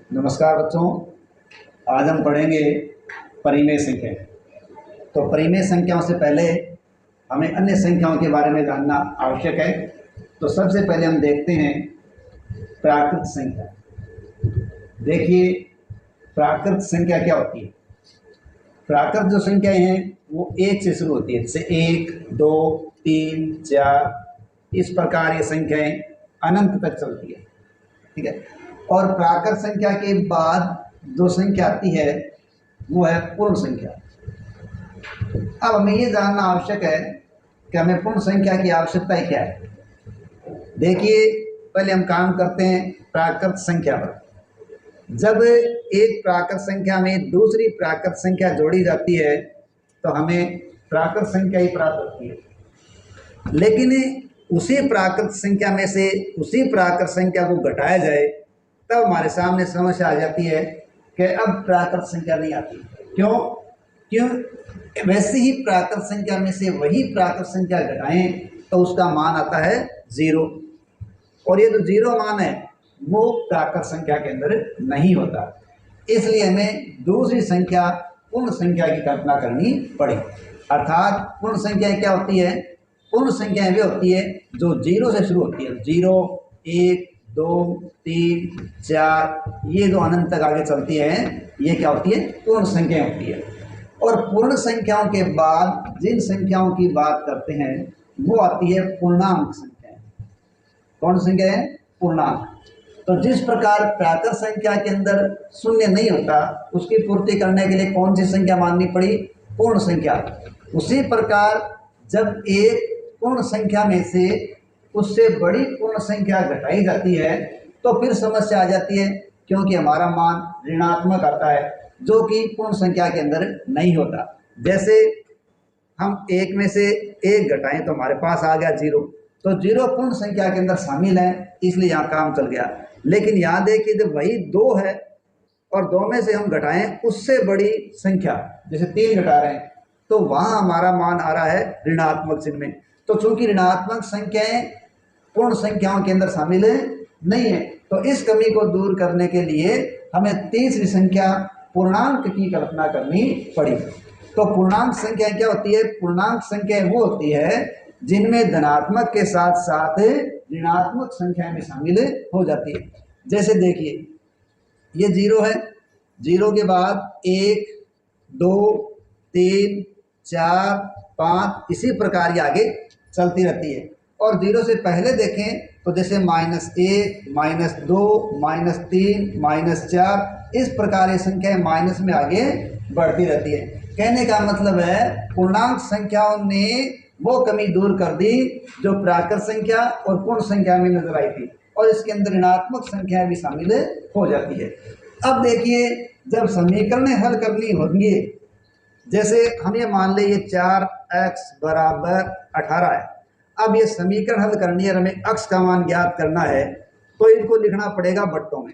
नमस्कार बच्चों, आज हम पढ़ेंगे परिमेय संख्या। तो परिमेय संख्याओं से पहले हमें अन्य संख्याओं के बारे में जानना आवश्यक है। तो सबसे पहले हम देखते हैं प्राकृत संख्या। देखिए, प्राकृत संख्या क्या होती है। प्राकृत जो संख्याएं हैं वो एक से शुरू होती है, जैसे 1, 2, 3, 4, इस प्रकार ये संख्याएं अनंत तक चलती है। ठीक है। और प्राकृत संख्या के बाद जो संख्या आती है वो है पूर्ण संख्या। अब हमें ये जानना आवश्यक है कि हमें पूर्ण संख्या की आवश्यकता क्या है। देखिए, पहले हम काम करते हैं प्राकृत संख्या पर। जब एक प्राकृत संख्या में दूसरी प्राकृत संख्या जोड़ी जाती है तो हमें प्राकृत संख्या ही प्राप्त होती है। लेकिन उसी प्राकृत संख्या में से उसी प्राकृत संख्या को घटाया जाए तब हमारे सामने समस्या आ जाती है कि अब प्राकृत संख्या नहीं आती। क्यों वैसे ही प्राकृत संख्या में से वही प्राकृत संख्या घटाएं तो उसका मान आता है 0, और ये जो 0 मान है वो प्राकृत संख्या के अंदर नहीं होता। इसलिए हमें दूसरी संख्या पूर्ण संख्या की कल्पना करनी पड़ी। अर्थात पूर्ण संख्या क्या होती है? पूर्ण संख्याएं वे होती है जो 0 से शुरू होती है। 0, 1, 2, 3, 4, ये जो अनंत तक आगे चलती हैं ये क्या होती है? पूर्ण संख्या होती है। और पूर्ण संख्याओं के बाद जिन संख्याओं की बात करते हैं वो आती है पूर्णांक संख्याएं। कौन संख्या है? पूर्णांक। तो जिस प्रकार प्राकृत संख्या के अंदर शून्य नहीं होता, उसकी पूर्ति करने के लिए कौन सी संख्या माननी पड़ी? पूर्ण संख्या। उसी प्रकार जब एक पूर्ण संख्या में से उससे बड़ी पूर्ण संख्या घटाई जाती है तो फिर समस्या आ जाती है, क्योंकि हमारा मान ऋणात्मक आता है जो कि पूर्ण संख्या के अंदर नहीं होता। जैसे हम 1 में से 1 घटाएं तो हमारे पास आ गया 0, तो 0 पूर्ण संख्या के अंदर शामिल है, इसलिए यहाँ काम चल गया। लेकिन यहाँ देखिए, जब वही 2 है और 2 में से हम घटाएं उससे बड़ी संख्या, जैसे 3 घटा रहे हैं, तो वहाँ हमारा मान आ रहा है ऋणात्मक चिन्ह में। तो चूंकि ऋणात्मक संख्याएं पूर्ण संख्याओं के अंदर शामिल नहीं है, तो इस कमी को दूर करने के लिए हमें तीसरी संख्या पूर्णांक की कल्पना करनी पड़ी। तो पूर्णांक संख्या क्या होती है? पूर्णांक संख्या वो होती है जिनमें धनात्मक के साथ साथ ऋणात्मक संख्या में शामिल हो जाती है। जैसे देखिए, ये 0 है, 0 के बाद 1, 2, 3, 4, 5, इसी प्रकार ये आगे चलती रहती है। और 0 से पहले देखें तो जैसे -1, -2, -3, -4, इस प्रकार ये संख्याएं माइनस में आगे बढ़ती रहती है। कहने का मतलब है पूर्णांक संख्याओं ने वो कमी दूर कर दी जो प्राकृत संख्या और पूर्ण संख्या में नजर आई थी, और इसके अंदर ऋणात्मक संख्याएं भी शामिल हो जाती है। अब देखिए, जब समीकरण हल करनी होंगी, जैसे हम ये मान ले ये 4x = 18 है। अब ये समीकरण हल करनी है, हमें x का मान ज्ञात करना है, तो इनको लिखना पड़ेगा बट्टों में।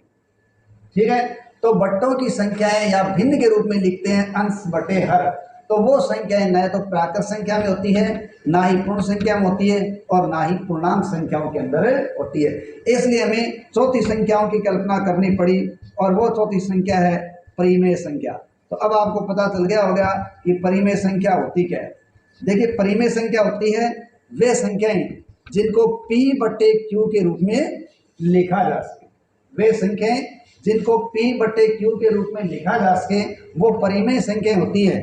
ठीक है। तो बट्टों की संख्याएं या भिन्न के रूप में लिखते हैं अंश बटे हर। तो वो संख्याएं न तो प्राकृत संख्या में होती है, ना ही पूर्ण संख्या में होती है, और ना ही पूर्णांक संख्याओं के अंदर होती है। इसलिए हमें चौथी संख्याओं की कल्पना करनी पड़ी, और वो चौथी संख्या है परिमेय संख्या। तो अब आपको पता चल गया होगा कि परिमेय संख्या होती क्या है। देखिए, परिमेय संख्या होती है वे संख्याएं जिनको P/Q के रूप में लिखा जा सके। वे संख्याएं जिनको P/Q के रूप में लिखा जा सके वो परिमेय संख्या होती है।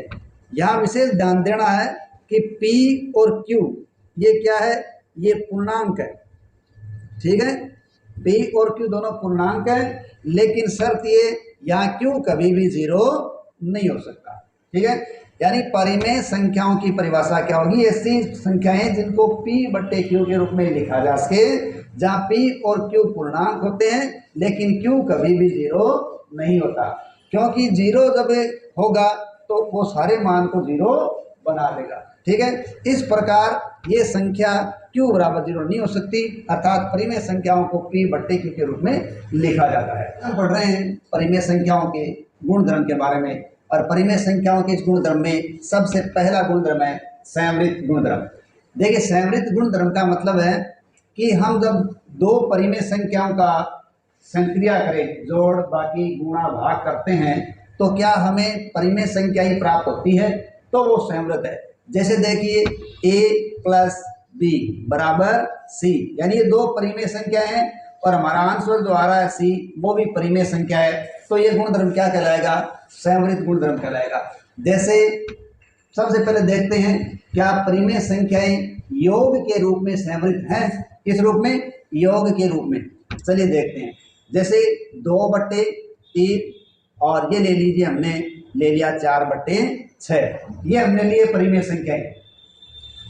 यहाँ विशेष ध्यान देना है कि P और Q ये क्या है? ये पूर्णांक है। ठीक है, P और Q दोनों पूर्णांक है, लेकिन शर्त ये यहाँ Q कभी भी 0 नहीं हो सकता। ठीक है, यानी परिमेय संख्याओं की परिभाषा क्या होगी? ऐसी संख्याएं जिनको P/Q के रूप में लिखा जा सके, जहाँ P और Q पूर्णांक होते हैं लेकिन Q कभी भी 0 नहीं होता, क्योंकि 0 जब होगा तो वो सारे मान को 0 बना देगा। ठीक है, इस प्रकार ये संख्या Q = 0 नहीं हो सकती, अर्थात परिमेय संख्याओं को P/Q के रूप में लिखा जाता है। हम पढ़ रहे हैं परिमेय संख्याओं के गुणधर्म के बारे में, और परिमेय संख्याओं के इस गुणधर्म में सबसे पहला गुणधर्म है संवृत गुणधर्म। देखिए, संवृत गुणधर्म का मतलब है कि हम जब दो परिमेय संख्याओं का संक्रिया करें, जोड़ बाकी गुणा भाग करते हैं, तो क्या हमें परिमेय संख्या ही प्राप्त होती है, तो वो संवृत है। जैसे देखिए a प्लस बी बराबर सी, यानी ये दो परिमेय संख्या हैं और हमारा आंसर जो आ रहा है सी वो भी परिमेय संख्या है, तो ये गुणधर्म क्या कहलाएगा, संवृत गुणधर्म कहलाएगा। जैसे सबसे पहले देखते हैं क्या परिमेय संख्याएं योग के रूप में संवृत हैं, किस रूप में, योग के रूप में। चलिए देखते हैं, जैसे 2/3 और ये ले लीजिए, हमने ले लिया 4/6, ये हमने लिए परिमेय संख्याएं।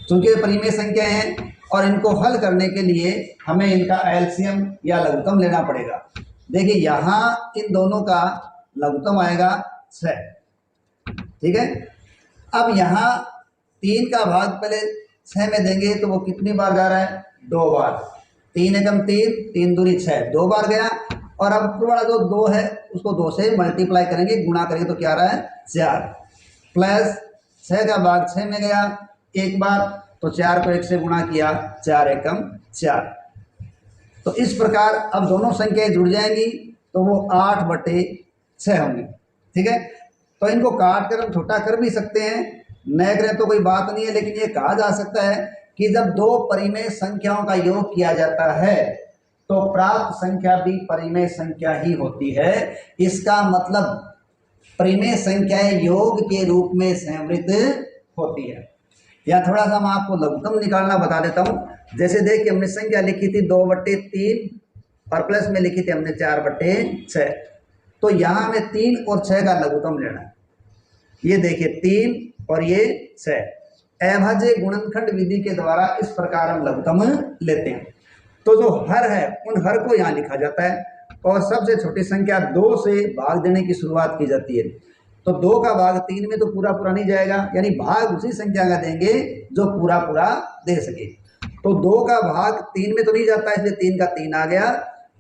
चूंकि परिमेय संख्या हैं और इनको हल करने के लिए हमें इनका एलसीएम या लघुत्तम लेना पड़ेगा। देखिए यहाँ इन दोनों का लघुत्तम आएगा 6, ठीक है। अब यहाँ 3 का भाग पहले 6 में देंगे तो वो कितनी बार जा रहा है, 2 बार। 3 एकम 3, 3 दूनी 6, 2 बार गया। और अब वाला जो 2 है उसको 2 से मल्टीप्लाई करेंगे, गुणा करेंगे तो क्या आ रहा है 4, प्लस 6 का भाग 6 में गया 1 बार, तो 4 को 1 से गुणा किया, 4 एकम 4। तो इस प्रकार अब दोनों संख्याएं जुड़ जाएंगी तो वो 8/6 होंगी, ठीक है। तो इनको काट कर हम छोटा कर भी सकते हैं, न करें तो कोई बात नहीं है, लेकिन ये कहा जा सकता है कि जब दो परिमेय संख्याओं का योग किया जाता है तो प्राप्त संख्या भी परिमेय संख्या ही होती है। इसका मतलब परिमेय संख्याएं योग के रूप में संवृत होती है। या थोड़ा सा मैं आपको लघुत्तम निकालना बता देता हूँ। जैसे देखिए हमने संख्या लिखी थी 2/3 और प्लस में लिखी थी हमने 4/6, तो यहाँ हमें 3 और 6 का लघुत्तम लेना है। ये देखिए 3 और ये 6, अभाज्य गुणनखंड विधि के द्वारा इस प्रकार हम लघुत्तम लेते हैं। तो जो हर है उन हर को यहाँ लिखा जाता है और सबसे छोटी संख्या 2 से भाग देने की शुरुआत की जाती है। तो 2 का भाग 3 में तो पूरा पूरा नहीं जाएगा, यानी भाग उसी संख्या का देंगे जो पूरा पूरा दे सके। तो 2 का भाग 3 में तो नहीं जाता, इसलिए 3 का 3 आ गया,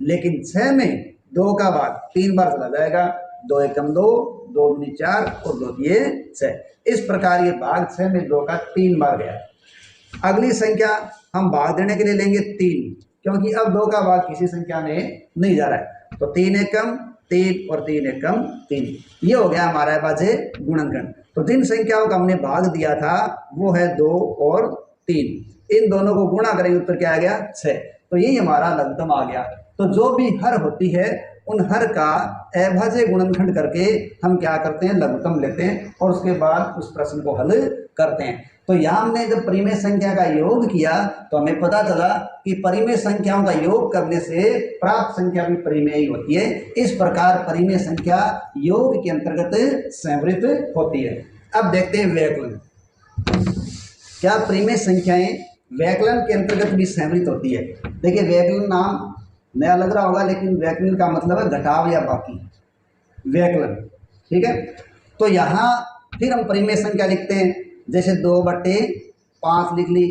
लेकिन 6 में 2 का भाग 3 बार चला जाएगा, 2 एकम 2, 2 दूनी 4 और 2 दिए 6। इस प्रकार ये भाग 6 में 2 का 3 बार गया। अगली संख्या हम भाग देने के लिए लेंगे 3, क्योंकि अब 2 का भाग किसी संख्या में नहीं जा रहा है। तो 3 एकम 3 और 3 एकम 3, ये हो गया हमारा अभाज्य गुणनखंड। तो जिन संख्याओं का हमने भाग दिया था वो है 2 और 3, इन दोनों को गुणा करेंगे उत्तर क्या आ गया 6। तो यही हमारा लघुत्तम आ गया। तो जो भी हर होती है उन हर का अभाज्य गुणनखंड करके हम क्या करते हैं, लघुत्तम लेते हैं और उसके बाद उस प्रश्न को हल करते हैं। तो यहाँ हमने जब परिमेय संख्या का योग किया तो हमें पता चला कि परिमेय संख्याओं का योग करने से प्राप्त संख्या भी परिमेय ही होती है। इस प्रकार परिमेय संख्या योग के अंतर्गत संवृत होती है। अब देखते हैं व्यकलन। क्या परिमेय संख्याएं व्यकलन के अंतर्गत भी संवृत होती है? देखिए व्यकलन नाम नया लग रहा होगा, लेकिन व्यकलन का मतलब है घटाव या बाकी, व्यकलन, ठीक है। तो यहाँ फिर हम परिमेय संख्या लिखते हैं, जैसे 2/5 लिख ली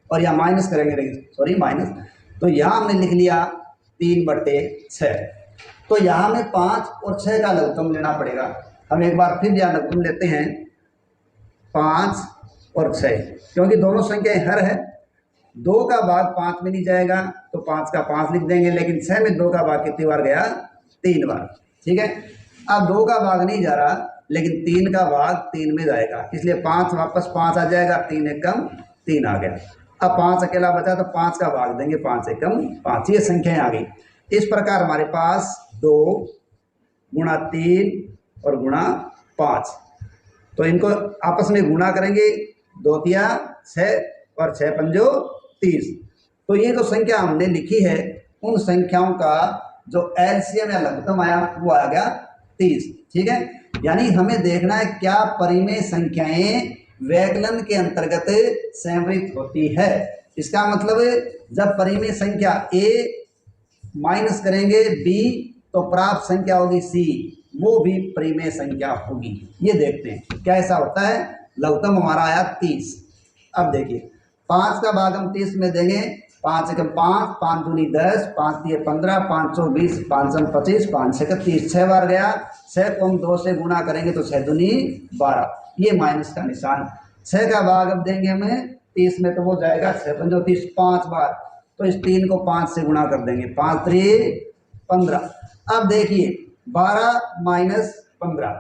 और यहाँ माइनस करेंगे, सॉरी माइनस, तो यहाँ हमने लिख लिया 3/6। तो यहाँ हमें 5 और 6 का लघुत्तम लेना पड़ेगा। हम एक बार फिर यहाँ लघुत्तम लेते हैं 5 और 6, क्योंकि दोनों संख्याएं हर है। 2 का भाग 5 में नहीं जाएगा तो 5 का 5 लिख देंगे, लेकिन 6 में 2 का भाग कितनी बार गया, 3 बार, ठीक है। अब 2 का भाग नहीं जा रहा, लेकिन 3 का भाग 3 में जाएगा, इसलिए 5 वापस 5 आ जाएगा, 3 एकम 3 आ गया। अब 5 अकेला बचा तो 5 का भाग देंगे, 5 एकम 5, ये संख्याएं आ गई। इस प्रकार हमारे पास 2 गुणा 3 और गुणा 5, तो इनको आपस में गुणा करेंगे, 2 तिया 6 और 6 पंजो 30। तो ये जो संख्या हमने लिखी है उन संख्याओं का जो एलसीएम या लघुत्तम आया वो आ गया 30, ठीक है। यानी हमें देखना है क्या परिमेय संख्याएं व्यकलन के अंतर्गत संवृत होती है। इसका मतलब जब परिमेय संख्या a माइनस करेंगे b तो प्राप्त संख्या होगी c, वो भी परिमेय संख्या होगी। ये देखते हैं क्या ऐसा होता है। लघुत्तम हमारा आया 30। अब देखिए 5 का भाग हम 30 में देंगे, 5 एकम 5, 5 दूनी 10, 5 दिए 15, 5 चौ 20, 5 सम 25, 5 छः 30, 6 बार गया। 6 को हम 2 से गुणा करेंगे तो 6 दूनी 12, ये माइनस का निशान। 6 का भाग अब देंगे हमें 30 में तो वो जाएगा 6 पंजो 30, 5 बार, तो इस 3 को 5 से गुणा कर देंगे, 5 3 15। अब देखिए 12 माइनस 15,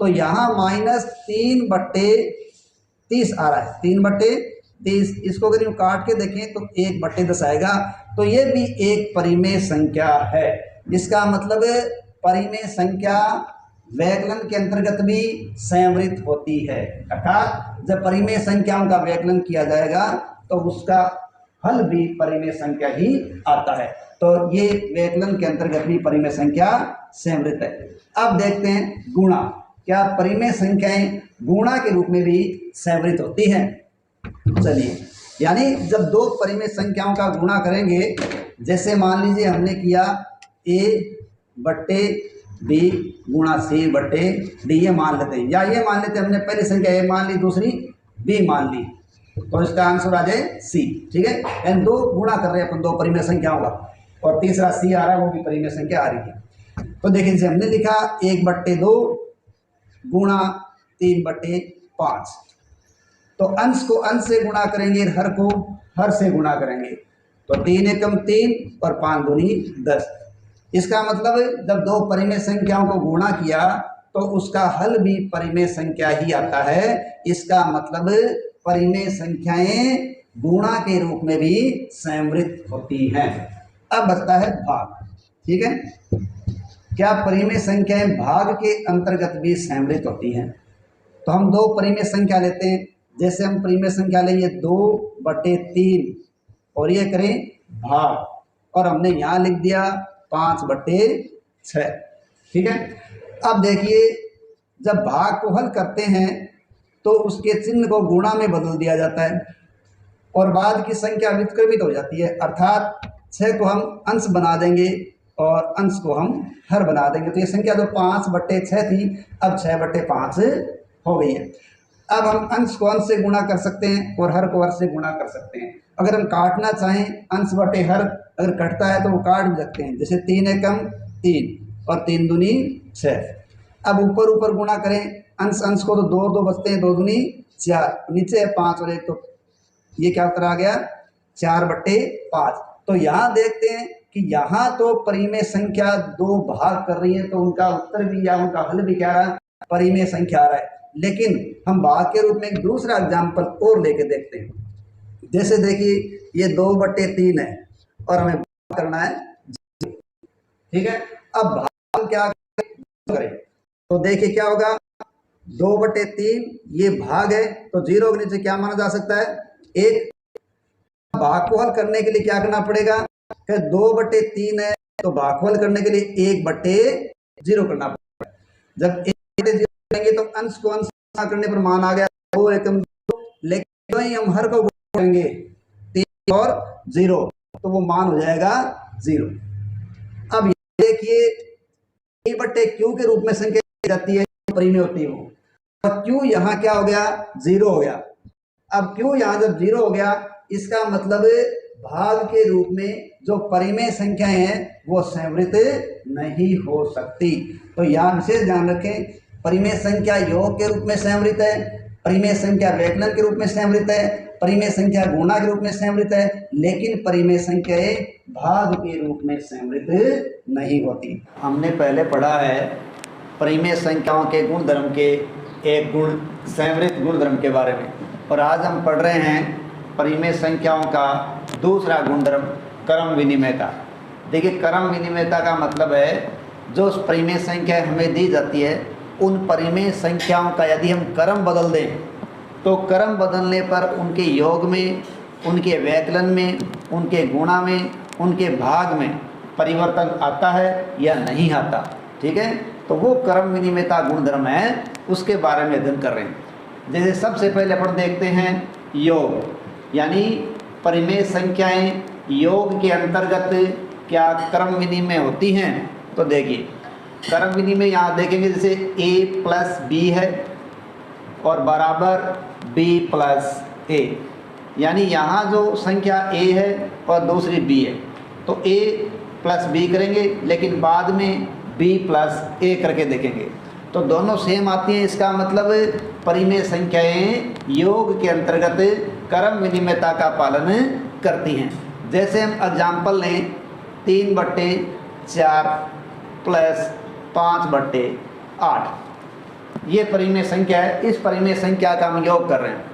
तो यहाँ -3/30 आ रहा है, 3/30। इसको अगर यूँ काट के देखें तो 1/10 आएगा। तो ये भी एक परिमेय संख्या है। इसका मतलब परिमेय संख्या व्यकलन के अंतर्गत भी संवृत होती है, अर्थात जब परिमेय संख्याओं का व्यकलन किया जाएगा तो उसका हल भी परिमेय संख्या ही आता है। तो ये व्यकलन के अंतर्गत भी परिमेय संख्या संवृत है। अब देखते हैं गुणा, क्या परिमेय संख्याएं गुणा के रूप में भी संवृत होती हैं? चलिए, यानी जब दो परिमेय संख्याओं का गुणा करेंगे, जैसे मान लीजिए हमने किया a/b गुणा c/d, ये मान लेते हैं, या ये मान लेते हैं हमने पहली संख्या a मान ली, दूसरी b मान ली, तो इसका आंसर आ जाए c। ठीक है, यानी दो गुणा कर रहे हैं अपन दो परिमेय संख्याओं का, और तीसरा c आ रहा है, वो भी परिमेय संख्या आ रही है। तो देखिए जैसे हमने लिखा 1/2 गुणा 3/5, तो अंश को अंश से गुणा करेंगे, हर को हर से गुणा करेंगे, तो 3 एकम 3 और 5 दूनी 10। इसका मतलब जब दो परिमेय संख्याओं को गुणा किया तो उसका हल भी परिमेय संख्या ही आता है। इसका मतलब परिमेय संख्याएं गुणा के रूप में भी संवृत होती हैं। अब बचता है भाग। ठीक है, क्या परिमेय संख्याएं भाग के अंतर्गत भी संवृत होती हैं? तो हम दो परिमेय संख्या लेते हैं, जैसे हम परिमेय संख्या लेंगे 2/3 और ये करें भाग, और हमने यहाँ लिख दिया 5/6। ठीक है, अब देखिए जब भाग को हल करते हैं तो उसके चिन्ह को गुणा में बदल दिया जाता है और बाद की संख्या व्युत्क्रमित हो जाती है, अर्थात 6 को हम अंश बना देंगे और अंश को हम हर बना देंगे। तो ये संख्या जो 5/6 थी अब 6/5 हो गई है। अब हम अंश को अंश से गुणा कर सकते हैं और हर को हर से गुणा कर सकते हैं। अगर हम काटना चाहें अंश बटे हर, अगर कटता है तो वो काट भी सकते हैं, जैसे 3 एकम 3 और 3 दूनी 6। अब ऊपर ऊपर गुणा करें अंश अंश को, तो 2 बचते हैं, 2 दूनी 4, नीचे है 5 और 1, तो ये क्या उत्तर आ गया 4/5। तो यहाँ देखते हैं कि यहाँ तो परिमेय संख्या दो भाग कर रही है, तो उनका उत्तर भी या उनका हल भी क्या रहा, परिमेय संख्या आ रहा है। लेकिन हम भाग के रूप में एक दूसरा एग्जाम्पल और लेके देखते हैं। जैसे देखिए ये 2/3 है और हमें भाग करना है, ठीक है। अब भाग क्या करें, तो देखिए क्या होगा, 2/3 ये भाग है, तो 0 के नीचे क्या माना जा सकता है 1। भाग को हल करने के लिए क्या करना पड़ेगा, 2/3 है तो भाग को हल करने के लिए 1/0 करना पड़ेगा। जब 1/0 करेंगे तो अंश को अंश करने पर मान आ गया 2 एकम 2, लेकिन वही हम हर को करेंगे 3 और 0, तो वो मान हो जाएगा 0। अब देखिए a/q के रूप में संख्या जाती है, परिमेय होती है वो, और q यहाँ क्या हो गया 0 हो गया। अब q यहाँ जब 0 हो गया, इसका मतलब भाग के रूप में जो परिमेय संख्याएं हैं वो संवृत नहीं हो सकती। तो यहाँ विशेष ध्यान रखें, परिमेय संख्या योग के रूप में संवृत है, परिमेय संख्या व्यकलन के रूप में संवृत है, परिमेय संख्या गुणा के रूप में संवृत है, लेकिन परिमेय संख्याएं भाग के रूप में संवृत नहीं होती। हमने पहले पढ़ा है परिमेय संख्याओं के गुणधर्म के एक गुण संवृत गुणधर्म के बारे में, और आज हम पढ़ रहे हैं परिमेय संख्याओं का दूसरा गुणधर्म क्रम विनिमय का। देखिए क्रम विनिमयता का मतलब है जो परिमेय संख्या हमें दी जाती है उन परिमेय संख्याओं का यदि हम क्रम बदल दें तो क्रम बदलने पर उनके योग में, उनके व्यकलन में, उनके गुणा में, उनके भाग में परिवर्तन आता है या नहीं आता। ठीक है, तो वो क्रम विनिमयता गुणधर्म है, उसके बारे में अध्ययन कर रहे हैं। जैसे सबसे पहले अपन देखते हैं योग, यानी परिमेय संख्याएं योग के अंतर्गत क्या क्रम विनिमय होती हैं। तो देखिए क्रम विनिमय यहाँ देखेंगे, जैसे a+b है और बराबर b+a, यानी यहाँ जो संख्या a है और दूसरी b है, तो a+b करेंगे, लेकिन बाद में b+a करके देखेंगे तो दोनों सेम आती हैं। इसका मतलब परिमेय संख्याएं योग के अंतर्गत क्रम विनिमयता का पालन करती हैं। जैसे हम एग्जाम्पल लें 3/5 4 प्लस 5/8, ये परिमेय संख्या है। इस परिमेय संख्या का हम योग कर रहे हैं।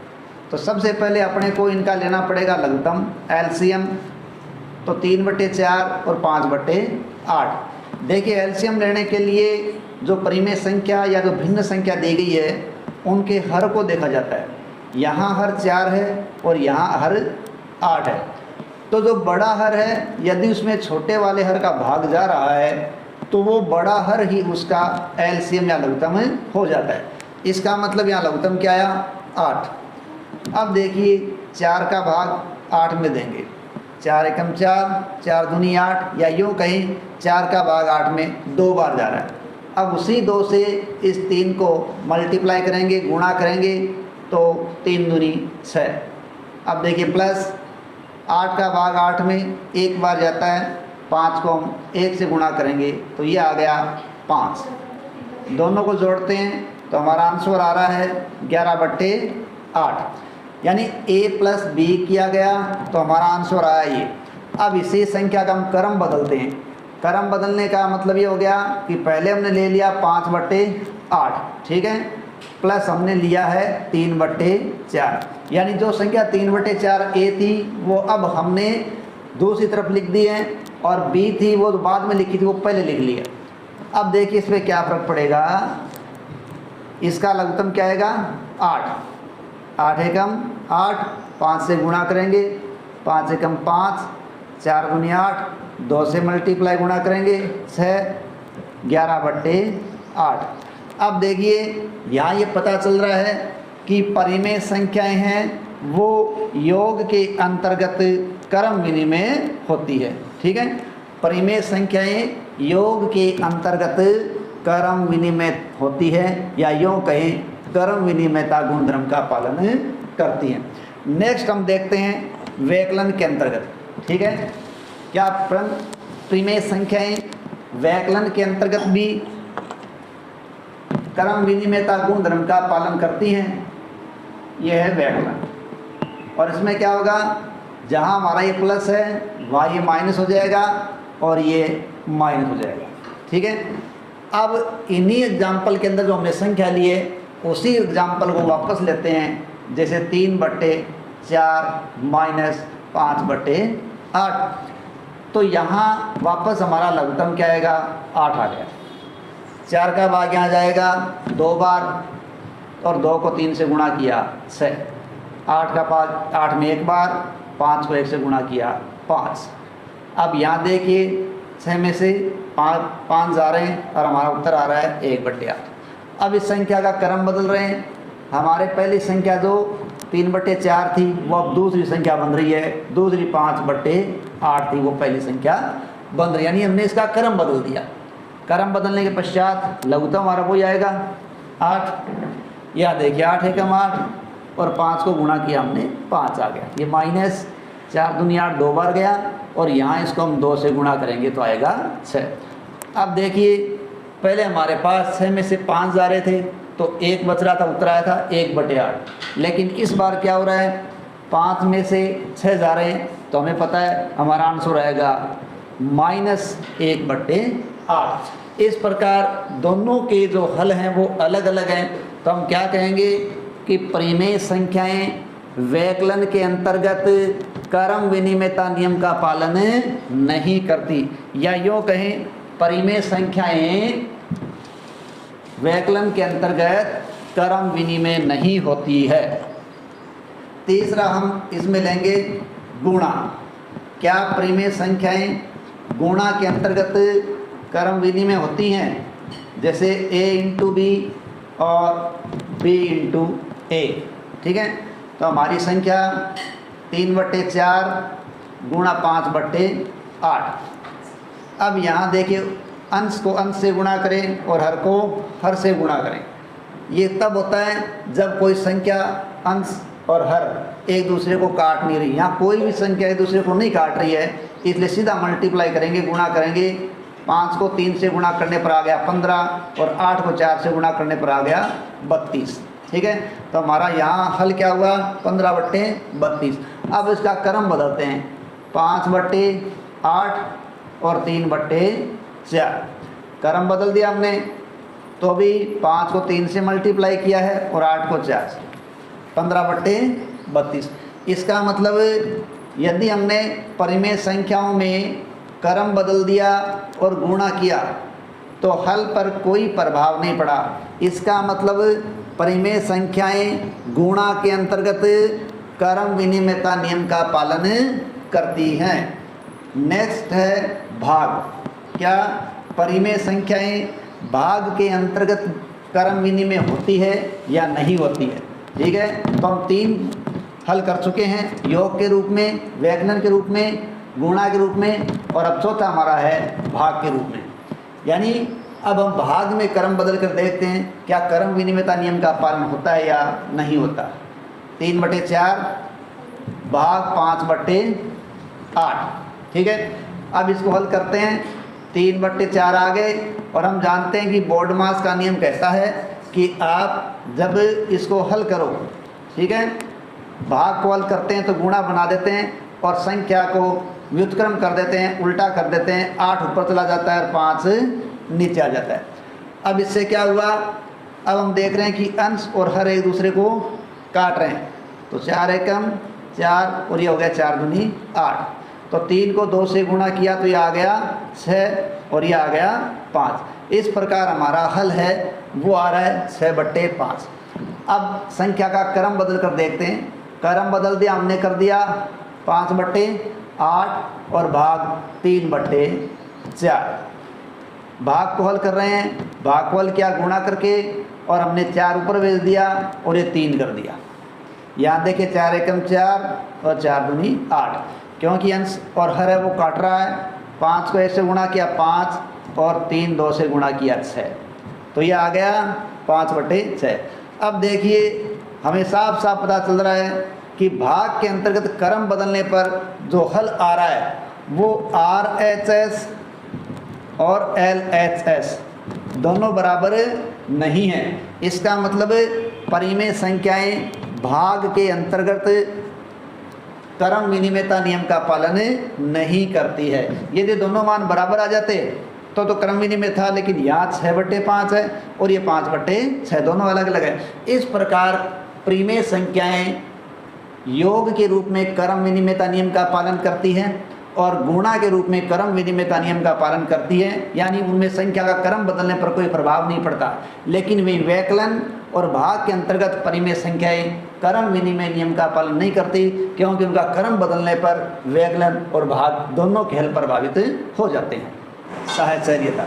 तो सबसे पहले अपने को इनका लेना पड़ेगा लघुत्तम एलसीएम। तो 3/4 और 5/8। देखिए एलसीएम लेने के लिए जो परिमेय संख्या या जो भिन्न संख्या दी गई है उनके हर को देखा जाता है। यहाँ हर 4 है और यहाँ हर 8 है। तो जो बड़ा हर है यदि उसमें छोटे वाले हर का भाग जा रहा है तो वो बड़ा हर ही उसका एलसीएम या लघुत्तम हो जाता है। इसका मतलब यहाँ लघुत्तम क्या आया 8। अब देखिए 4 का भाग 8 में देंगे, 4 एकम 4, 4 दूनी 8, या यूँ कहीं 4 का भाग 8 में 2 बार जा रहा है। अब उसी 2 से इस 3 को मल्टीप्लाई करेंगे, गुणा करेंगे, तो 3 दूनी 6। अब देखिए प्लस 8 का भाग 8 में 1 बार जाता है, 5 को हम 1 से गुणा करेंगे तो ये आ गया 5। दोनों को जोड़ते हैं तो हमारा आंसर आ रहा है 11/8, यानी a प्लस b किया गया तो हमारा आंसर आया ये। अब इसी संख्या का हम क्रम बदलते हैं। क्रम बदलने का मतलब ये हो गया कि पहले हमने ले लिया 5/8, ठीक है, प्लस हमने लिया है 3/4, यानी जो संख्या 3/4 a थी वो अब हमने दूसरी तरफ लिख दी है, और b थी वो बाद में लिखी थी वो पहले लिख लिया। अब देखिए इस पर क्या फर्क पड़ेगा। इसका लघुत्तम क्या आएगा 8 एकम 8, 5 से गुणा करेंगे, 5 एकम 5, 4 दूनी 8, 2 से मल्टीप्लाई गुणा करेंगे 6, 11/8। अब देखिए यहाँ ये पता चल रहा है कि परिमेय संख्याएं हैं वो योग के अंतर्गत क्रम विनिमय होती है, ठीक है। परिमेय संख्याएं योग के अंतर्गत क्रम विनिमय होती है, या यूँ कहें क्रम विनिमयता गुणधर्म का पालन करती हैं। नेक्स्ट हम देखते हैं वैकलन के अंतर्गत, ठीक है। क्या परिमेय संख्याएं वैकलन के अंतर्गत भी क्रम विनिमयता गुणधर्म का पालन करती हैं? यह है वैकलन। और इसमें क्या होगा, जहाँ हमारा ये प्लस है वहाँ ये माइनस हो जाएगा और ये माइनस हो जाएगा, ठीक है। अब इन्हीं एग्जाम्पल के अंदर जो हमने संख्या ली है उसी एग्जाम्पल को वापस लेते हैं, जैसे 3/4 माइनस 5/8। तो यहाँ वापस हमारा लघुत्तम क्या आएगा 8 आ गया। 4 का भाग यहाँ जाएगा 2 बार, और 2 को 3 से गुणा किया 6, 8 का भाग 8 में 1 बार, 5 को 1 से गुणा किया 5। अब यहाँ देखिए 6 में से 5 जा रहे हैं और हमारा उत्तर आ रहा है 1/8। अब इस संख्या का क्रम बदल रहे हैं। हमारे पहली संख्या जो 3/4 थी वो अब दूसरी संख्या बन रही है, दूसरी 5/8 थी वो पहली संख्या बन रही, यानी हमने इसका क्रम बदल दिया। क्रम बदलने के पश्चात लघुत्तम हमारा वही आएगा 8। यह देखिए 8 एकम 8, और 5 को गुणा किया हमने 5 आ गया। ये माइनस 4 दूनी 8 2 बार गया, और यहाँ इसको हम 2 से गुणा करेंगे तो आएगा 6। अब देखिए पहले हमारे पास 6 में से 5 जा रहे थे तो 1 बच रहा था, उत्तर आया था 1/8। लेकिन इस बार क्या हो रहा है, 5 में से 6 जा रहे हैं तो हमें पता है हमारा आंसर आएगा -1/8। इस प्रकार दोनों के जो हल हैं वो अलग अलग हैं। तो हम क्या कहेंगे कि परिमेय संख्याएं वैकलन के अंतर्गत क्रम विनिमयता नियम का पालन नहीं करती, या यूँ कहें परिमेय संख्याएं वैकलन के अंतर्गत क्रम विनिमय नहीं होती है। तीसरा हम इसमें लेंगे गुणा। क्या परिमेय संख्याएं गुणा के अंतर्गत क्रम विनिमय होती हैं? जैसे a इंटू बी और b इंटू ए, ठीक है। तो हमारी संख्या 3/4 गुणा 5/8। अब यहाँ देखिए अंश को अंश से गुणा करें और हर को हर से गुणा करें। ये तब होता है जब कोई संख्या अंश और हर एक दूसरे को काट नहीं रही। यहाँ कोई भी संख्या एक दूसरे को नहीं काट रही है, इसलिए सीधा मल्टीप्लाई करेंगे, गुणा करेंगे। 5 को 3 से गुणा करने पर आ गया 15, और 8 को 4 से गुणा करने पर आ गया 32, ठीक है। तो हमारा यहाँ हल क्या हुआ 15/32। अब इसका क्रम बदलते हैं, 5/8 और 3/8। 4। क्रम बदल दिया हमने, तो अभी 5 को 3 से मल्टीप्लाई किया है और 8 को 4 से, 15/32। इसका मतलब यदि हमने परिमेय संख्याओं में क्रम बदल दिया और गुणा किया तो हल पर कोई प्रभाव नहीं पड़ा। इसका मतलब परिमेय संख्याएं गुणा के अंतर्गत क्रम विनिमयता नियम का पालन करती हैं। नेक्स्ट है भाग। क्या परिमेय संख्याएं भाग के अंतर्गत क्रम विनिमय होती है या नहीं होती है? ठीक है, तो हम 3 हल कर चुके हैं, योग के रूप में, व्याकलन के रूप में, गुणा के रूप में, और अब चौथा हमारा है भाग के रूप में। यानी अब हम भाग में क्रम बदल कर देखते हैं क्या क्रम विनिमयता नियम का पालन होता है या नहीं होता। 3/4 भाग 5/8। ठीक है, अब इसको हल करते हैं। 3/4 आ गए, और हम जानते हैं कि बोर्डमास का नियम कहता है कि आप जब इसको हल करो, ठीक है, भाग को हल करते हैं तो गुणा बना देते हैं और संख्या को व्युत्क्रम कर देते हैं, उल्टा कर देते हैं। 8 ऊपर चला जाता है और 5 नीचे आ जाता है। अब इससे क्या हुआ, अब हम देख रहे हैं कि अंश और हर एक दूसरे को काट रहे हैं, तो 4 एकम 4 और ये हो गया 4 दूनी 8। तो 3 को 2 से गुणा किया तो ये आ गया 6 और ये आ गया 5। इस प्रकार हमारा हल है वो आ रहा है 6/5। अब संख्या का क्रम बदल कर देखते हैं। क्रम बदल दिया हमने, कर दिया 5/8 और भाग 3/4। भाग को हल कर रहे हैं, भाग को हल किया गुणा करके, और हमने 4 ऊपर भेज दिया और ये 3 कर दिया। यहाँ देखिए 4 एकम 4 और 4 दूनी 8, क्योंकि अंश और हर है वो काट रहा है। 5 को ऐसे गुणा किया 5 और 3 2 से गुणा किया 6, तो ये आ गया 5/6। अब देखिए हमें साफ साफ पता चल रहा है कि भाग के अंतर्गत क्रम बदलने पर जो हल आ रहा है वो RHS और LHS दोनों बराबर नहीं है। इसका मतलब परिमेय संख्याएं भाग के अंतर्गत क्रम विनिमयता नियम का पालन नहीं करती है। यदि दोनों मान बराबर आ जाते तो क्रम विनिमय था, लेकिन यहाँ 6/5 है और ये 5/6, दोनों अलग अलग है। इस प्रकार परिमेय संख्याएं योग के रूप में क्रम विनिमयता नियम का पालन करती हैं और गुणा के रूप में क्रम विनिमयता नियम का पालन करती है, यानी उनमें संख्या का क्रम बदलने पर कोई प्रभाव नहीं पड़ता। लेकिन वे व्याकलन और भाग के अंतर्गत परिमेय संख्याएं क्रम विनिमय नियम का पालन नहीं करती, क्योंकि उनका क्रम बदलने पर व्याकलन और भाग दोनों के हल प्रभावित हो जाते हैं। साहचर्यता,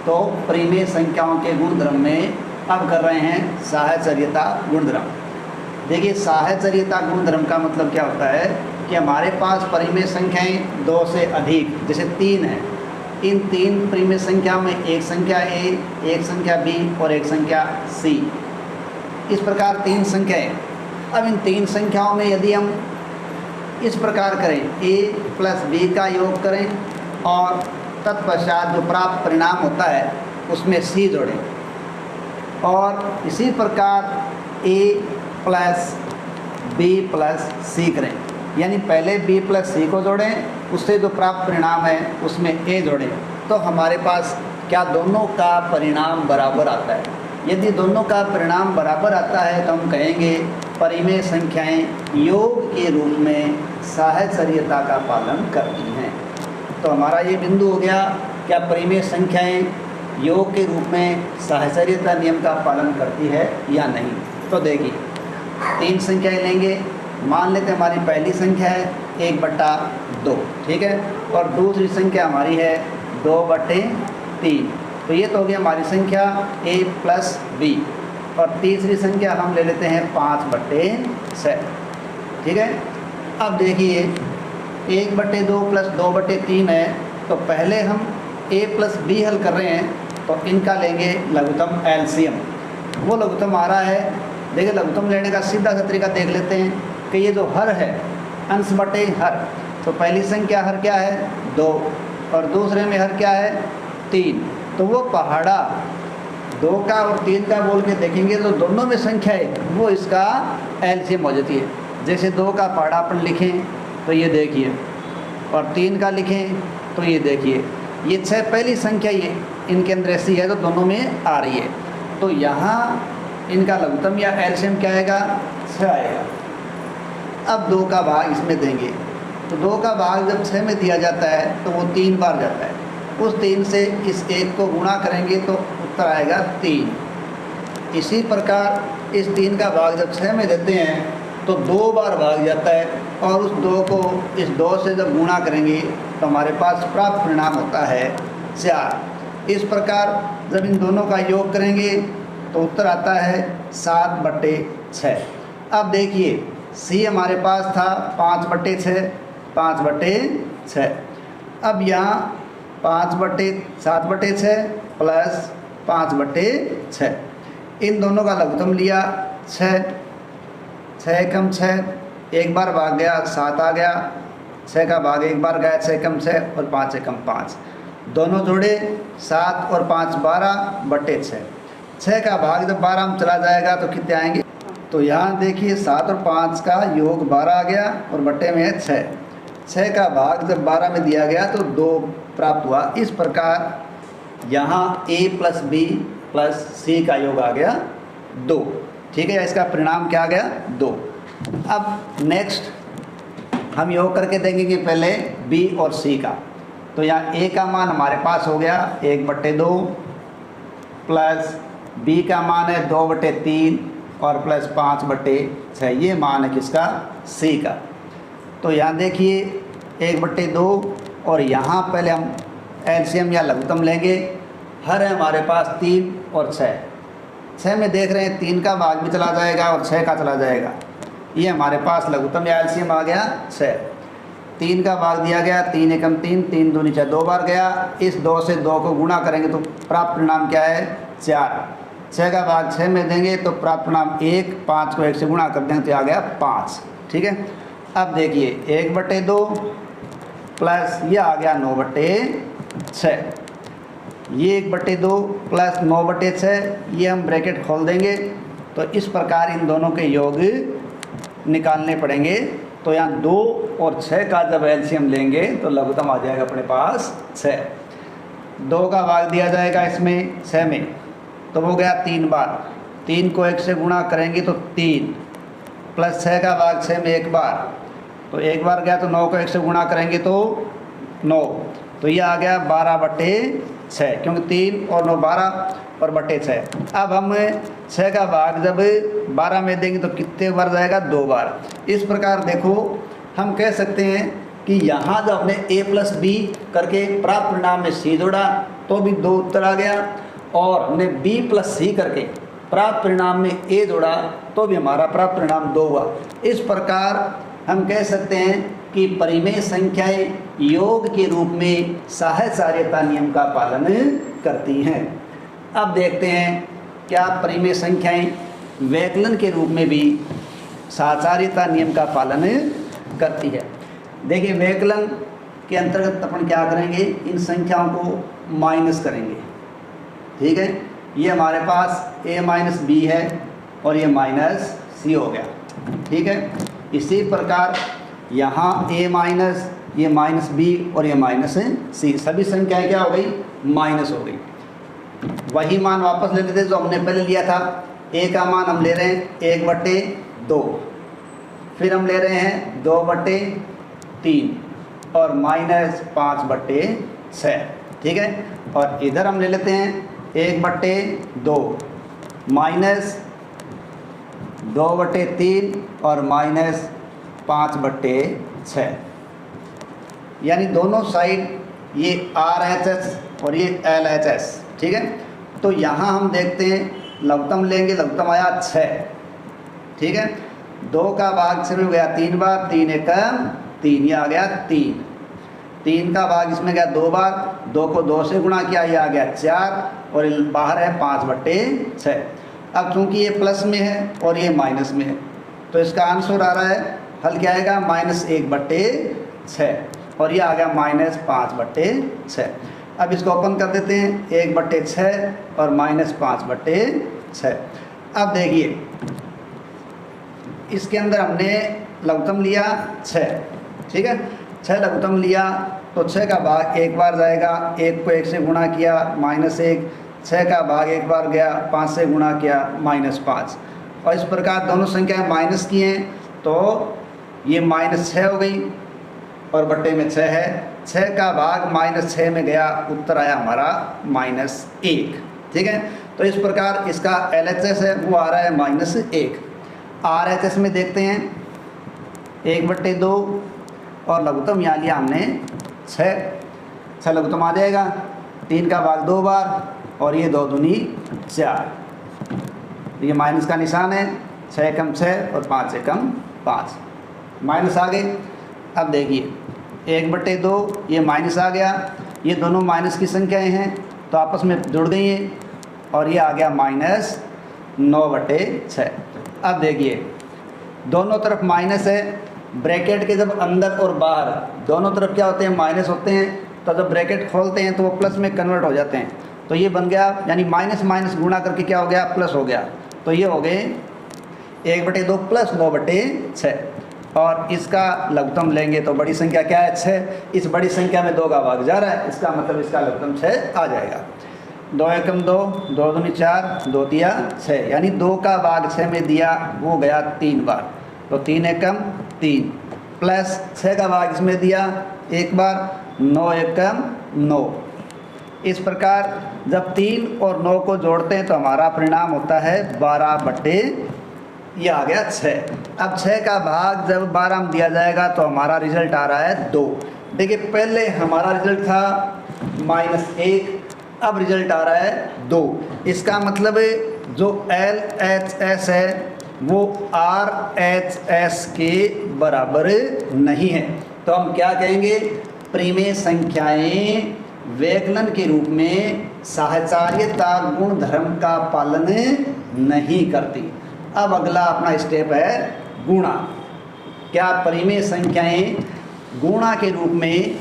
तो परिमेय संख्याओं के गुणधर्म में अब कर रहे हैं साहचर्यता गुणधर्म। देखिए साहचर्यता गुणधर्म का मतलब क्या होता है कि हमारे पास परिमेय संख्याएं 2 से अधिक, जैसे 3 है, इन 3 परिमेय संख्याओं में एक संख्या A, एक संख्या B और एक संख्या C, इस प्रकार 3 संख्याएं। अब इन 3 संख्याओं में यदि हम इस प्रकार करें, A + B का योग करें और तत्पश्चात जो प्राप्त परिणाम होता है उसमें C जोड़ें, और इसी प्रकार A + B + C करें, यानी पहले B + C को जोड़ें, उससे जो प्राप्त परिणाम है उसमें A जोड़ें, तो हमारे पास क्या दोनों का परिणाम बराबर आता है। यदि दोनों का परिणाम बराबर आता है तो हम कहेंगे परिमेय संख्याएं योग के रूप में साहचर्यता का पालन करती हैं। तो हमारा ये बिंदु हो गया, क्या परिमेय संख्याएं योग के रूप में साहचर्यता नियम का पालन करती है या नहीं। तो देखिए 3 संख्याएं लेंगे, मान लेते हैं हमारी पहली संख्या है 1/2, ठीक है, और दूसरी संख्या हमारी है 2/3, तो ये तो हो गया हमारी संख्या A + B, और तीसरी संख्या हम ले लेते हैं 5/6, ठीक है। अब देखिए 1/2 + 2/3 है, तो पहले हम A + B हल कर रहे हैं, तो इनका लेंगे लघुत्तम एलसीएम। वो लघुत्तम आ रहा है, देखिए लघुत्तम लेने का सीधा सा तरीका देख लेते हैं कि ये जो हर है अंश बटे हर, तो पहली संख्या हर क्या है 2 और दूसरे में हर क्या है 3, तो वो पहाड़ा 2 का और 3 का बोल के देखेंगे तो दोनों में संख्या है वो इसका एलसीएम हो जाती है। जैसे 2 का पहाड़ा अपन लिखें तो ये देखिए, और 3 का लिखें तो ये देखिए, ये 6 पहली संख्या, ये इनके अंदर ऐसी है तो दोनों में आ रही है, तो यहाँ इनका लघुत्तम या एलसीएम क्या आएगा, 6 आएगा। अब 2 का भाग इसमें देंगे, तो 2 का भाग जब 6 में दिया जाता है तो वो 3 बार जाता है, उस 3 से इस 1 को गुणा करेंगे तो उत्तर आएगा 3। इसी प्रकार इस 3 का भाग जब 6 में देते हैं तो 2 बार भाग जाता है, और उस 2 को इस 2 से जब गुणा करेंगे तो हमारे पास प्राप्त परिणाम होता है 4। इस प्रकार जब इन दोनों का योग करेंगे तो उत्तर आता है 7/6। अब देखिए सी हमारे पास था 5/6, 5/6। अब यहाँ 7/6 प्लस 5/6, इन दोनों का लघुत्तम लिया 6, 6 कम 6, एक बार भाग गया 7 आ गया, 6 का भाग एक बार गया, 6 कम 6 और 5 कम 5, दोनों जोड़े 7 और 5 12/6। 6 का भाग जब 12 में चला जाएगा तो कितने आएंगे, तो यहाँ देखिए 7 और 5 का योग 12 आ गया और बट्टे में है 6। 6 का भाग जब 12 में दिया गया तो 2 प्राप्त हुआ। इस प्रकार यहाँ a प्लस बी प्लस सी का योग आ गया 2। ठीक है, इसका परिणाम क्या आ गया, 2। अब नेक्स्ट हम योग करके देखेंगे पहले b और c का। तो यहाँ a का मान हमारे पास हो गया 1/2 प्लस b का मान है 2/3 और प्लस 5/6, ये मान है किसका, c का। तो यहाँ देखिए 1/2 और यहाँ पहले हम एलसीएम या लघुत्तम लेंगे। हर है हमारे पास 3 और 6 में देख रहे हैं 3 का भाग भी चला जाएगा और 6 का चला जाएगा, ये हमारे पास लघुत्तम या एलसीएम आ गया 6। 3 का भाग दिया गया, 3 एकम 3, 3 दूनी 6, 2 बार गया, इस 2 से 2 को गुणा करेंगे तो प्राप्त परिणाम क्या है, 4। 6 का भाग 6 में देंगे तो प्राप्त परिणाम 1, 5 को 1 से गुणा कर देंगे तो आ गया 5। ठीक है, अब देखिए 1/2 प्लस ये आ गया 9/6, ये 1/2 प्लस 9/6, ये हम ब्रैकेट खोल देंगे तो इस प्रकार इन दोनों के योग निकालने पड़ेंगे। तो यहाँ 2 और 6 का जब एलसीएम लेंगे तो लघुत्तम आ जाएगा अपने पास 6। 2 का भाग दिया जाएगा इसमें 6 में तो वो गया 3 बार, 3 को 1 से गुणा करेंगे तो 3 प्लस 6 का भाग 6 में एक बार, तो एक बार गया तो 9 को 1 से गुणा करेंगे तो 9, तो ये आ गया 12/6, क्योंकि 3 और 9 12 और बटे 6। अब हम 6 का भाग जब 12 में देंगे तो कितने बार जाएगा, 2 बार। इस प्रकार देखो हम कह सकते हैं कि यहाँ जब हमने a प्लस बी करके प्राप्त परिणाम में c जोड़ा तो भी 2 उत्तर आ गया, और हमने b प्लस सी करके प्राप्त परिणाम में a जोड़ा तो भी हमारा प्राप्त परिणाम 2 हुआ। इस प्रकार हम कह सकते हैं कि परिमेय संख्याएं योग के रूप में सहचार्यता नियम का पालन करती हैं। अब देखते हैं क्या परिमेय संख्याएं वैकलन के रूप में भी सहचार्यता नियम का पालन करती है। देखिए वैकलन के अंतर्गत अपन क्या करेंगे, इन संख्याओं को माइनस करेंगे। ठीक है, ये हमारे पास a माइनस बी है और ये माइनस सी हो गया। ठीक है, इसी प्रकार यहाँ a माइनस, ये माइनस बी और ये माइनस सी, सभी संख्याएं क्या हो गई, माइनस हो गई। वही मान वापस ले लेते जो हमने पहले लिया था। a का मान हम ले रहे हैं 1/2, फिर हम ले रहे हैं 2/3 और माइनस 5/6। ठीक है, और इधर हम ले लेते हैं 1/2 माइनस 2/3 और माइनस 5/6, यानी दोनों साइड ये RHS और ये LHS। ठीक है, तो यहाँ हम देखते हैं लघुत्तम लेंगे, लघुत्तम आया 6। ठीक है, 2 का भाग 6 में गया 3 बार, 3 एकम 3, ये आ गया 3। 3 का भाग इसमें गया 2 बार, 2 को 2 से गुणा किया, ये आ गया 4 और बाहर है 5/6। अब चूंकि ये प्लस में है और ये माइनस में है तो इसका आंसर आ रहा है, हल क्या आएगा, -1/6 और ये आ गया -5/6। अब इसको ओपन कर देते हैं, 1/6 और -5/6। अब देखिए इसके अंदर हमने लघुत्तम लिया 6। ठीक है, 6 लघुत्तम लिया तो 6 का भाग एक बार जाएगा, 1 को 1 से गुणा किया -1, 6 का भाग एक बार गया, 5 से गुणा किया -5। और इस प्रकार दोनों संख्याएं माइनस की हैं तो ये -6 हो गई और बट्टे में 6 है। 6 का भाग -6 में गया, उत्तर आया हमारा -1। ठीक है, तो इस प्रकार इसका LHS है वो आ रहा है -1। RHS में देखते हैं 1/2 और लघुत्तम यहाँ लिया हमने 6 लघुत्तम आ जाएगा, 3 का भाग 2 बार और ये 2 दूनी 4। ये माइनस का निशान है, 6 एकम 6 और 5 एकम 5, माइनस आ गए। अब देखिए 1/2 ये माइनस आ गया, ये दोनों माइनस की संख्याएं हैं तो आपस में जुड़ गई हैं और ये आ गया -9/6। अब देखिए दोनों तरफ माइनस है, ब्रैकेट के जब अंदर और बाहर दोनों तरफ क्या होते हैं, माइनस होते हैं, तो जब ब्रैकेट खोलते हैं तो वो प्लस में कन्वर्ट हो जाते हैं। तो ये बन गया, यानी माइनस माइनस गुणा करके क्या हो गया, प्लस हो गया। तो ये हो गए 1/2 प्लस 9/6। और इसका लघुत्तम लेंगे तो बड़ी संख्या क्या है, 6। इस बड़ी संख्या में 2 का भाग जा रहा है, इसका मतलब इसका लघुत्तम 6 आ जाएगा। 2 एकम 2, 2 दूनी 4, 2 तिया 6, यानी 2 का भाग 6 में दिया वो गया 3 बार, तो 3 एकम 3 प्लस 6 का भाग इसमें दिया 1 बार, 9 एकम 9। इस प्रकार जब 3 और 9 को जोड़ते हैं तो हमारा परिणाम होता है 12/, ये आ गया 6। अब 6 का भाग जब 12 में दिया जाएगा तो हमारा रिजल्ट आ रहा है 2। देखिए पहले हमारा रिजल्ट था -1, अब रिजल्ट आ रहा है 2। इसका मतलब जो LHS है वो RHS के बराबर नहीं है। तो हम क्या कहेंगे, परिमेय संख्याएं व्यकलन के रूप में साहचर्यता गुण धर्म का पालन नहीं करती। अब अगला अपना स्टेप है गुणा। क्या परिमेय संख्याएं गुणा के रूप में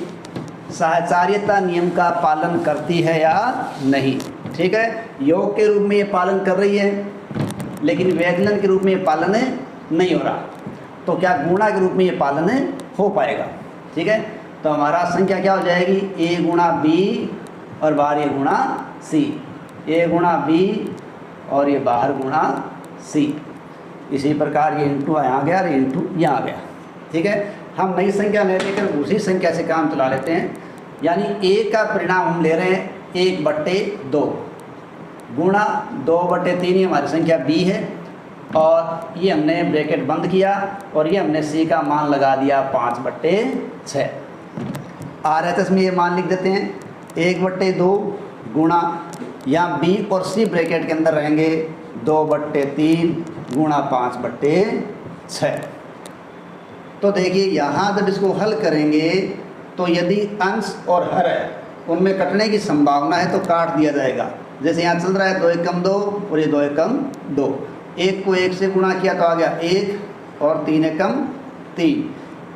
साहचर्यता नियम का पालन करती है या नहीं? ठीक है, योग के रूप में ये पालन कर रही है लेकिन व्यकलन के रूप में ये पालन नहीं हो रहा, तो क्या गुणा के रूप में ये पालन हो पाएगा? ठीक है, तो हमारा संख्या क्या हो जाएगी, A गुणा B और बाहर ये गुणा C, A गुणा B और ये बाहर गुणा C। इसी प्रकार ये इंटू यहाँ गया और इंटू यहाँ आ गया। ठीक है, हम नई संख्या ले लेकर उसी संख्या से काम चला लेते हैं। यानी A का परिणाम हम ले रहे हैं 1/2 गुणा 2/3, ये हमारी संख्या B है और ये हमने ब्रैकेट बंद किया और ये हमने C का मान लगा दिया 5/6। RHS में ये मान लिख देते हैं 1/2 गुणा, यहाँ B और C ब्रैकेट के अंदर रहेंगे 2/3 गुणा 5/6। तो देखिए यहाँ जब इसको हल करेंगे तो यदि अंश और हर है उनमें कटने की संभावना है तो काट दिया जाएगा। जैसे यहाँ चल रहा है 2 एकम 2 और ये 2 एकम 2, 1 को 1 से गुणा किया तो आ गया 1 और 3 एकम 3,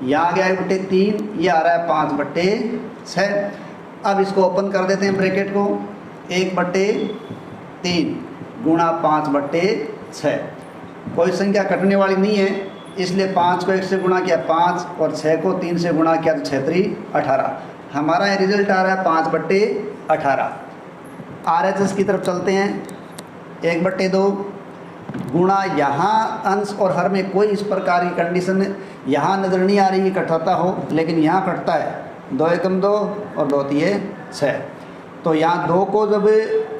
यहाँ आ गया 1/3, ये आ रहा है 5/6। अब इसको ओपन कर देते हैं ब्रैकेट को, 1/3 गुणा 5/6। कोई संख्या कटने वाली नहीं है इसलिए 5 को 1 से गुणा किया 5 और 6 को 3 से गुणा किया तो 6 3 18। हमारा ये रिजल्ट आ रहा है 5/18। RHS की तरफ चलते हैं, 1/2 गुणा, यहाँ अंश और हर में कोई इस प्रकार की कंडीशन यहाँ नज़र नहीं आ रही कि कटता हो, लेकिन यहाँ कटता है 2 एकम 2 और 2 तिये 6। तो यहाँ 2 को जब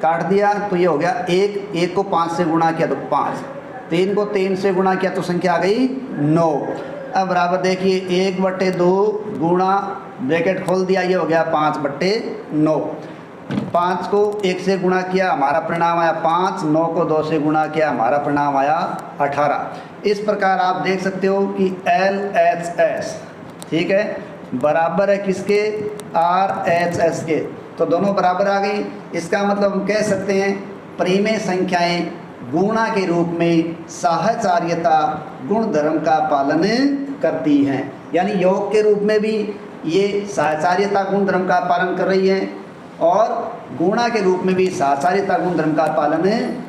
काट दिया तो ये हो गया 1 को 5 से गुणा किया तो 5, 3 को 3 से गुणा किया तो संख्या आ गई 9। अब बराबर देखिए 1/2 गुणा, ब्रैकेट खोल दिया, ये हो गया 5/9। 5 को 1 से गुणा किया हमारा परिणाम आया 5, 9 को 2 से गुणा किया हमारा परिणाम आया 18। इस प्रकार आप देख सकते हो कि LHS, ठीक है, बराबर है किसके, RHS के। तो दोनों बराबर आ गई। इसका मतलब हम कह सकते हैं परिमेय संख्याएं गुणा के रूप में साहचर्यता गुण धर्म का पालन करती हैं। यानी योग के रूप में भी ये साहचर्यता गुण धर्म का पालन कर रही है और गुणा के रूप में भी साहचर्यता गुण धर्म का पालन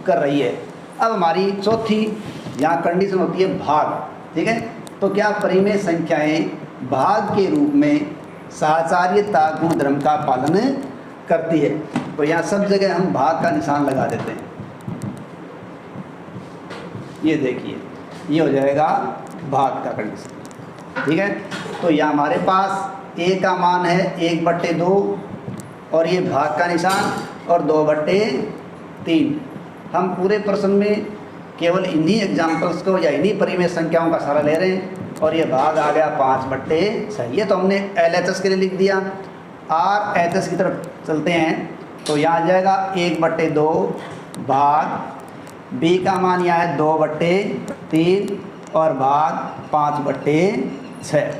कर रही है। अब हमारी चौथी यहाँ कंडीशन होती है भाग। ठीक है, तो क्या परिमेय संख्याएं भाग के रूप में साहचर्यता गुण धर्म का पालन करती है। तो यहाँ सब जगह हम भाग का निशान लगा देते हैं। ये देखिए, ये हो जाएगा भाग का कंडीशन, ठीक है। तो यहाँ हमारे पास a का मान है 1/2 और ये भाग का निशान और 2/3। हम पूरे प्रश्न में केवल इन्हीं एग्जाम्पल्स को या इन्हीं परिमेय संख्याओं का सहारा ले रहे हैं और ये भाग आ गया 5/6। ये तो हमने LHS के लिए लिख दिया। RHS की तरफ चलते हैं तो यहाँ आ जाएगा 1/2 भाग b का मान यहाँ है 2/3 और भाग 5/6।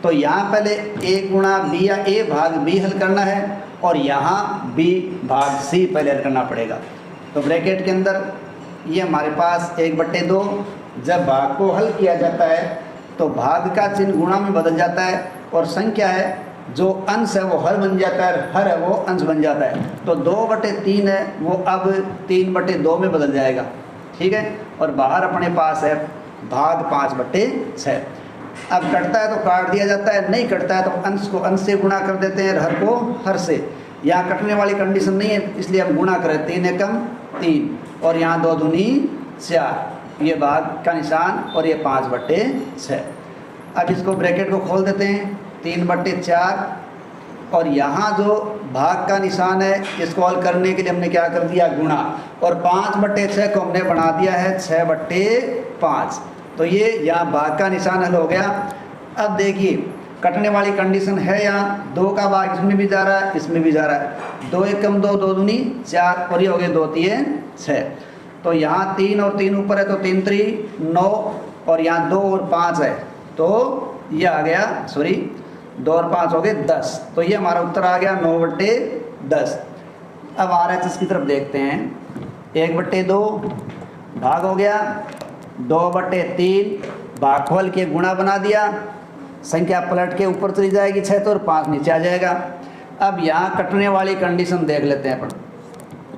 तो यहाँ पहले a गुणा b या a भाग b हल करना है और यहाँ b भाग c पहले हल करना पड़ेगा। तो ब्रैकेट के अंदर ये हमारे पास 1/2, जब भाग को हल किया जाता है तो भाग का चिन्ह गुणा में बदल जाता है और संख्या है जो अंश है वो हर बन जाता है, हर है वो अंश बन जाता है। तो 2/3 है वो अब 3/2 में बदल जाएगा, ठीक है। और बाहर अपने पास है भाग 5/6। अब कटता है तो काट दिया जाता है, नहीं कटता है तो अंश को अंश से गुणा कर देते हैं, हर को हर से। यहाँ कटने वाली कंडीशन नहीं है इसलिए हम गुणा करें, 3 एकम 3 और यहाँ 2 दूनी 4, ये भाग का निशान और ये 5/6। अब इसको ब्रैकेट को खोल देते हैं, 3/4 और यहाँ जो भाग का निशान है इसको हल करने के लिए हमने क्या कर दिया, गुणा, और 5/6 को हमने बना दिया है 6/5। तो ये यहाँ भाग का निशान हल हो गया। अब देखिए कटने वाली कंडीशन है, यहाँ 2 का भाग इसमें भी जा रहा है इसमें भी जा रहा है, 2 एकम 2, 2 दूनी 4 और ये हो गए 2 3 6। तो यहाँ 3 और 3 ऊपर है तो 3 3 9 और यहाँ 2 और 5 है तो ये आ गया, सॉरी 2 और 5 हो गए 10। तो ये हमारा उत्तर आ गया 9/10। अब RHS की तरफ देखते हैं, 1/2 भाग हो गया, 2/3 भागफल के गुणा बना दिया, संख्या पलट के ऊपर चली जाएगी 6 तो और 5 नीचे आ जाएगा। अब यहाँ कटने वाली कंडीशन देख लेते हैं अपन,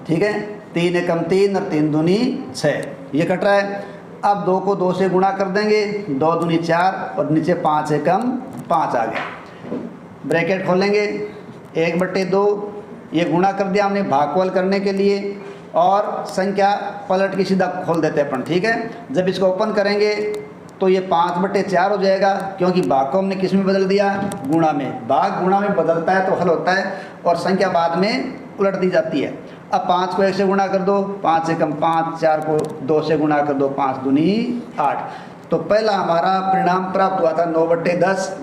ठीक है। 3 एकम 3 और 3 दूनी 6, ये कट रहा है। अब 2 को 2 से गुणा कर देंगे, 2 दूनी 4 और नीचे 5 एकम 5 आ गया। ब्रैकेट खोलेंगे, 1/2 ये गुणा कर दिया हमने भागफल करने के लिए और संख्या पलट के सीधा खोल देते हैं अपन, ठीक है। जब इसको ओपन करेंगे तो ये 5/4 हो जाएगा क्योंकि भाग को हमने किस में बदल दिया, गुणा में। भाग गुणा में बदलता है तो हल होता है और संख्या बाद में उलट दी जाती है। अब 5 को 1 से गुणा कर दो, 5 एकम 5, 4 को 2 से गुणा कर दो, 5 दूनी 8। तो पहला हमारा परिणाम प्राप्त हुआ था 9/10,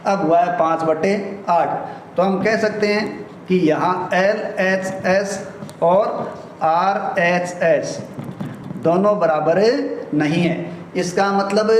अब हुआ है 5/8। तो हम कह सकते हैं कि यहाँ LHS और RHS दोनों बराबर नहीं है। इसका मतलब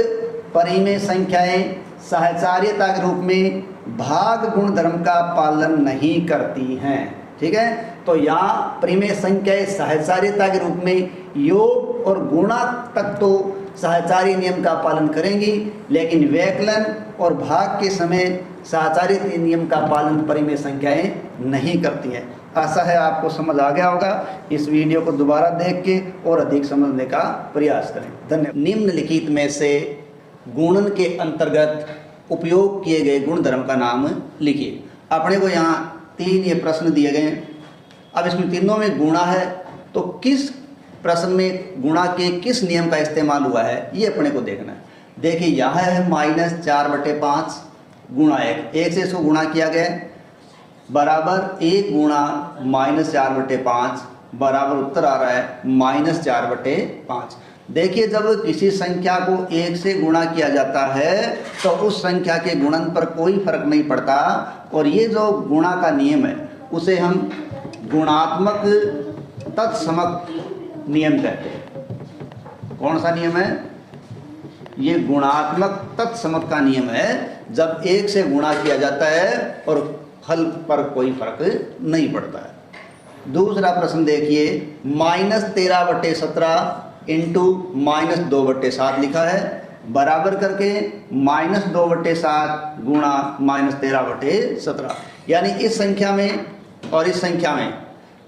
परिमेय संख्याएं साहचर्यता के रूप में भाग गुण धर्म का पालन नहीं करती हैं, ठीक है। तो यहाँ परिमेय संख्याएं साहचर्यता के रूप में योग और गुणा तक तो साहचर्य नियम का पालन करेंगी, लेकिन व्यकलन और भाग के समय साहचर्य नियम का पालन परिमेय संख्याएं नहीं करती हैं। आशा है आपको समझ आ गया होगा। इस वीडियो को दोबारा देख के और अधिक समझने का प्रयास करें। धन्यवाद। निम्नलिखित में से गुणन के अंतर्गत उपयोग किए गए गुण धर्म का नाम लिखिए। अपने को यहाँ 3 ये प्रश्न दिए गए हैं। अब इसमें तीनों में गुणा है तो किस प्रश्न में गुणा के किस नियम का इस्तेमाल हुआ है ये अपने को देखना है। देखिए यहाँ है -4/5 गुणा 1 से इसको गुणा किया गया बराबर 1 गुणा -4/5 बराबर उत्तर आ रहा है -4/5। देखिए जब किसी संख्या को 1 से गुणा किया जाता है तो उस संख्या के गुणन पर कोई फर्क नहीं पड़ता और ये जो गुणा का नियम है उसे हम गुणात्मक तत्समक नियम कहते हैं। कौन सा नियम है? ये गुणात्मक तत्समक का नियम है। जब 1 से गुणा किया जाता है और फल पर कोई फर्क नहीं पड़ता है। दूसरा प्रश्न देखिए, -13/17 इंटू -2/7 लिखा है बराबर करके -2/7 गुणा -13/17, यानी इस संख्या में और इस संख्या में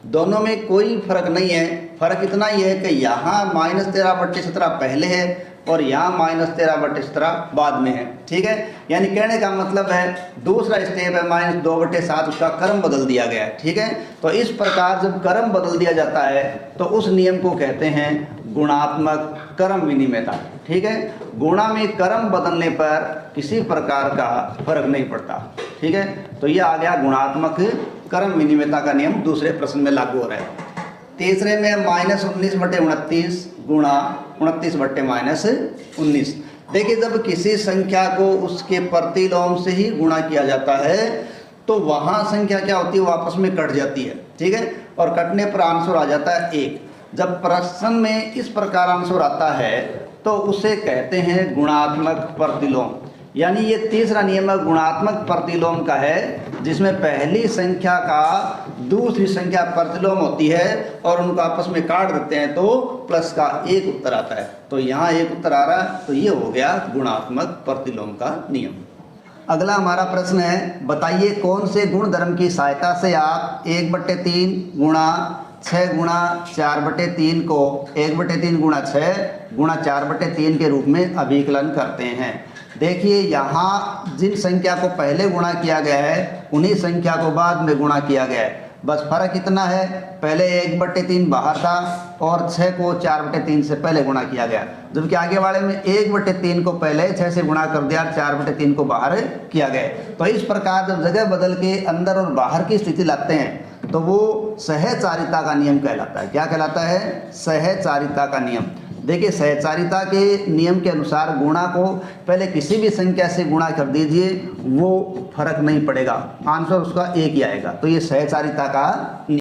दोनों में कोई फर्क नहीं है। फर्क इतना ही है कि यहाँ -13/17 पहले है और यहाँ -13/17 बाद में है। ठीक है, यानी कहने का मतलब है दूसरा स्टेप है -2/7, उसका क्रम बदल दिया गया है। ठीक है, तो इस प्रकार जब क्रम बदल दिया जाता है तो उस नियम को कहते हैं गुणात्मक क्रम विनिमयता। ठीक है, गुणा में क्रम बदलने पर किसी प्रकार का फर्क नहीं पड़ता। ठीक है, तो ये आ गया गुणात्मक क्रम विनिमयता का नियम दूसरे प्रश्न में लागू हो रहा है। तीसरे में -19/29 गुणा 29/-19। देखिए, जब किसी संख्या को उसके प्रतिलोम से ही गुणा किया जाता है तो वहाँ संख्या क्या होती है, वापस में कट जाती है। ठीक है, और कटने पर आंसर आ जाता है 1। जब प्रश्न में इस प्रकार आंसर आता है तो उसे कहते हैं गुणात्मक प्रतिलोम। यानी ये तीसरा नियम गुणात्मक प्रतिलोम का है, जिसमें पहली संख्या का दूसरी संख्या प्रतिलोम होती है और उनको आपस में काट देते हैं तो प्लस का 1 उत्तर आता है। तो यहाँ 1 उत्तर आ रहा है, तो ये हो गया गुणात्मक प्रतिलोम का नियम। अगला हमारा प्रश्न है, बताइए कौन से गुण धर्म की सहायता से आप 1/3 गुणा 6 गुणा 4/3 को 1/3 गुणा 6 गुणा 4/3 के रूप में अभिकलन करते हैं। देखिए, यहाँ जिन संख्या को पहले गुणा किया गया है उन्हीं संख्या को बाद में गुणा किया गया है। बस फर्क इतना है, पहले 1/3 बाहर था और 6 को 4/3 से पहले गुणा किया गया, जबकि आगे वाले में 1/3 को पहले 6 से गुणा कर दिया, 4/3 को बाहर किया गया। तो इस प्रकार जब जगह बदल के अंदर और बाहर की स्थिति लाते हैं तो वो सहचारिता का नियम कहलाता है। क्या कहलाता है? सहचारिता का नियम। देखिए, सहचारिता के नियम के अनुसार गुणा को पहले किसी भी संख्या से गुणा कर दीजिए, वो फर्क नहीं पड़ेगा, आंसर उसका एक ही आएगा। तो ये सहचारिता का